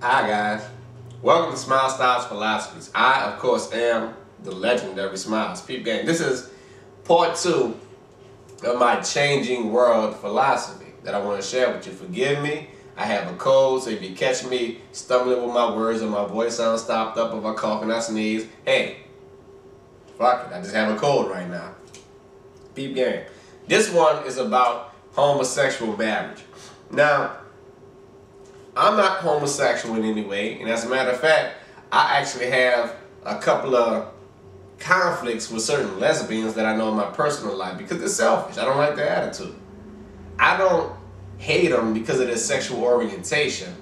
Hi guys, welcome to SMYLZ Philosophies. I, of course, am the legendary Smiles. Peep Gang. This is part 2 of my changing world philosophy that I want to share with you. Forgive me, I have a cold, so if you catch me stumbling with my words or my voice sounds stopped up, if I cough and I sneeze, hey, fuck it, I just have a cold right now. Peep Gang. This one is about homosexual marriage. Now, I'm not homosexual in any way, and as a matter of fact, I actually have a couple of conflicts with certain lesbians that I know in my personal life because they're selfish. I don't like their attitude. I don't hate them because of their sexual orientation.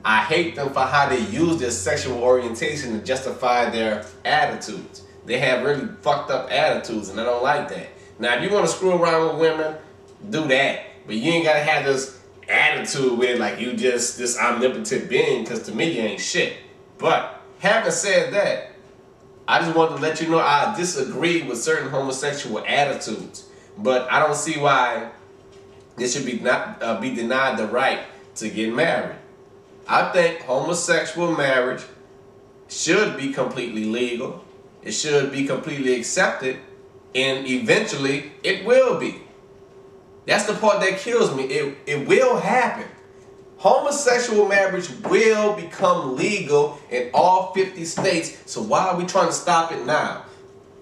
I hate them for how they use their sexual orientation to justify their attitudes. They have really fucked up attitudes, and I don't like that. Now, if you want to screw around with women, do that. But you ain't got to have this attitude with it like you just this omnipotent being, because to me you ain't shit. But having said that, I just want to let you know I disagree with certain homosexual attitudes, but I don't see why this should be be denied the right to get married. I think homosexual marriage should be completely legal. It should be completely accepted, and eventually it will be. That's the part that kills me. It will happen. Homosexual marriage will become legal in all 50 states. So why are we trying to stop it now?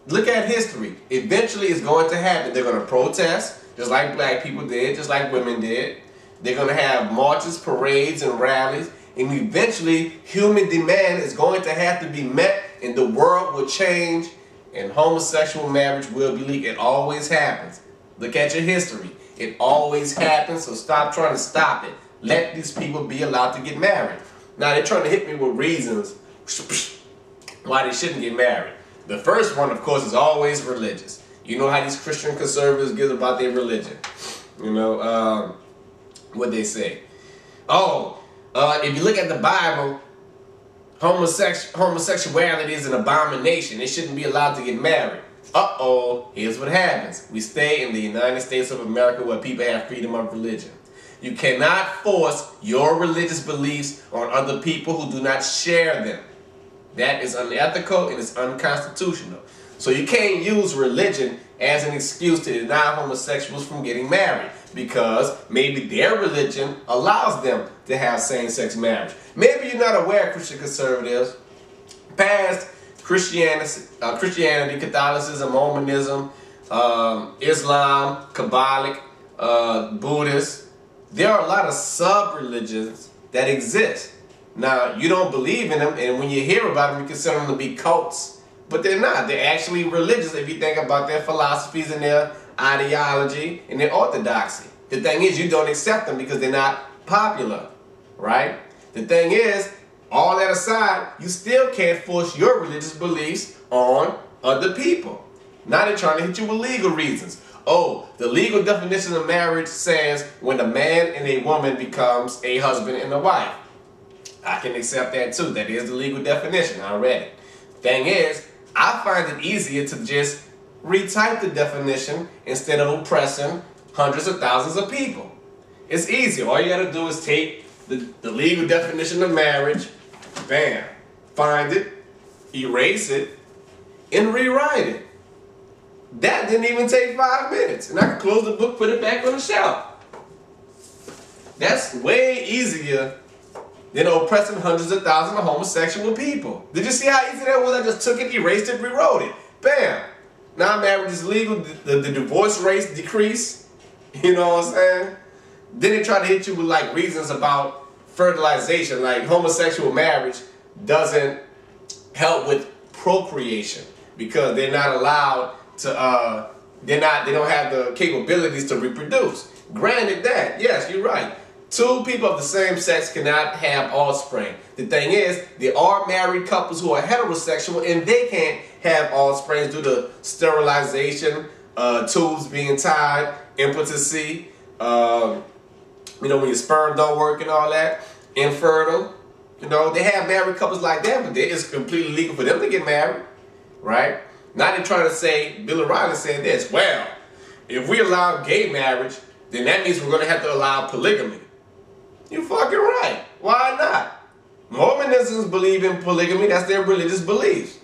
Look at history. Eventually it's going to happen. They're going to protest, just like black people did, just like women did. They're going to have marches, parades, and rallies. And eventually human demand is going to have to be met, and the world will change, and homosexual marriage will be legal. It always happens. Look at your history. It always happens, so stop trying to stop it. Let these people be allowed to get married. Now, they're trying to hit me with reasons why they shouldn't get married. The first one, of course, is always religious. You know how these Christian conservatives give about their religion. You know, what they say. Oh, if you look at the Bible, homosexuality is an abomination. They shouldn't be allowed to get married. Uh-oh, here's what happens. We stay in the United States of America where people have freedom of religion. You cannot force your religious beliefs on other people who do not share them. That is unethical and it's unconstitutional. So you can't use religion as an excuse to deny homosexuals from getting married, because maybe their religion allows them to have same-sex marriage. Maybe you're not aware, Christian conservatives, past Christianity, Catholicism, Mormonism, Islam, Kabbalic, Buddhist. There are a lot of sub-religions that exist. Now, you don't believe in them, and when you hear about them, you consider them to be cults. But they're not. They're actually religious if you think about their philosophies and their ideology and their orthodoxy. The thing is, you don't accept them because they're not popular, right? The thing is, all that aside, you still can't force your religious beliefs on other people. Now they're trying to hit you with legal reasons. Oh, the legal definition of marriage says when a man and a woman becomes a husband and a wife. I can accept that too. That is the legal definition. I read it. Thing is, I find it easier to just retype the definition instead of oppressing hundreds of thousands of people. It's easy. All you gotta do is take the legal definition of marriage, bam, find it, erase it, and rewrite it. That didn't even take 5 minutes. And I can close the book, put it back on the shelf. That's way easier than oppressing hundreds of thousands of homosexual people. Did you see how easy that was? I just took it, erased it, rewrote it. Bam. Now marriage is legal. The divorce rates decrease. You know what I'm saying? Then they try to hit you with like reasons about fertilization, like homosexual marriage doesn't help with procreation because they're not allowed to, they don't have the capabilities to reproduce. Granted that, yes, you're right. Two people of the same sex cannot have offspring. The thing is, there are married couples who are heterosexual and they can't have offspring due to sterilization, tubes being tied, impotency, you know, when your sperm don't work and all that, infertile. You know, they have married couples like that, but it's completely legal for them to get married, right? Now they're trying to say, Bill O'Reilly said this, well, if we allow gay marriage, then that means we're going to have to allow polygamy. You're fucking right. Why not? Mormonisms believe in polygamy. That's their religious beliefs,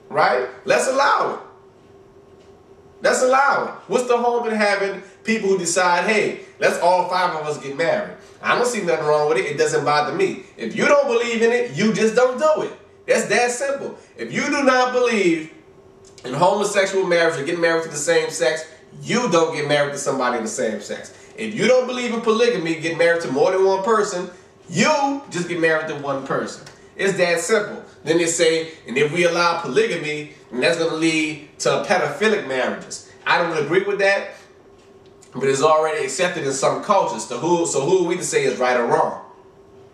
right? Let's allow it. Let's allow it. What's the harm in having people who decide, hey, let's all 5 of us get married? I don't see nothing wrong with it. It doesn't bother me. If you don't believe in it, you just don't do it. That's that simple. If you do not believe in homosexual marriage or getting married to the same sex, you don't get married to somebody in the same sex. If you don't believe in polygamy, get married to more than one person, you just get married to one person. It's that simple. Then they say, and if we allow polygamy, then that's going to lead to pedophilic marriages. I don't agree with that, but it's already accepted in some cultures. So who are we to say is right or wrong?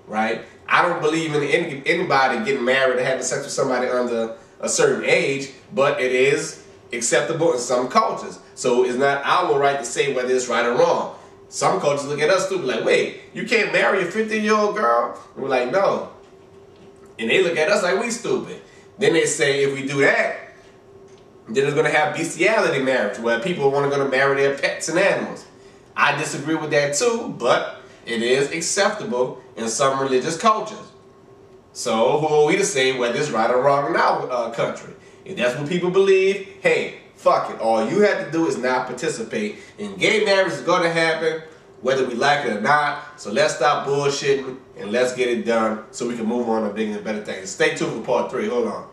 Right? I don't believe in anybody getting married or having sex with somebody under a certain age, but it is acceptable in some cultures. So it's not our right to say whether it's right or wrong. Some cultures look at us stupid, like, wait, you can't marry a 15-year-old girl? And we're like, no. And they look at us like we stupid. Then they say if we do that, then it's going to have bestiality marriage, where people are going to marry their pets and animals. I disagree with that too, but it is acceptable in some religious cultures. So who are we to say whether it's right or wrong in our country? If that's what people believe, hey, fuck it. All you have to do is not participate. And gay marriage is going to happen whether we like it or not. So let's stop bullshitting and let's get it done so we can move on to bigger and better things. Stay tuned for part 3. Hold on.